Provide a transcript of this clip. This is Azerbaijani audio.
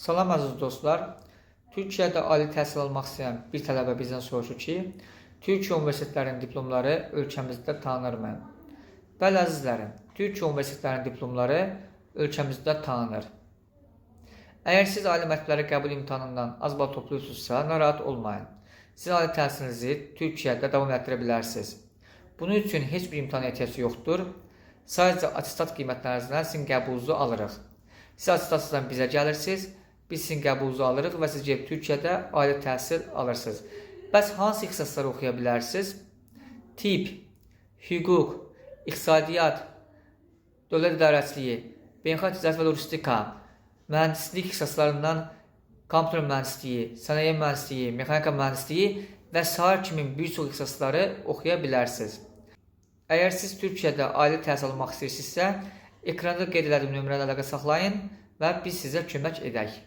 Salam əziz dostlar. Türkiyədə ali təhsil almaq istəyən bir tələbə bizdən soruşur ki, Türkiyə universitetlərinin diplomları ölkəmizdə tanınırmı? Bəli əzizlərim, Türkiyə universitetlərinin diplomları ölkəmizdə tanınır. Əgər siz ali məktəblərə qəbul imtahanından az bal toplayırsınızsa, narahat olmayın. Siz ali təhsilinizi Türkiyədə davam etdirə bilərsiniz. Bunun üçün heç bir imtahana ehtiyac yoxdur. Sadəcə attestat qiymətlərinizdən sizin qəbulunuzu alırıq. Siz attestatsızdan bizə gəlirsiniz, biz sizin qəbulunuzu alırıq və siz gəlib Türkiyədə ali təhsil alırsınız. Bəs hansı ixtisasları oxuya bilərsiniz? Tibb, hüquq, iqtisadiyyat, dövlət idarəçiliyi, beynəlxalq ticarət və logistika, mühəndislik ixtisaslarından kompüter mühəndisliyi, sənaye mühəndisliyi, mexanika mühəndisliyi və sair kimi bir çox ixtisasları oxuya bilərsiniz. Əgər siz Türkiyədə ali təhsil almaq istəyirsinizsə, ekranda qeyd etdiyim nömrələ əlaqə saxlayın və biz sizə kömək edək.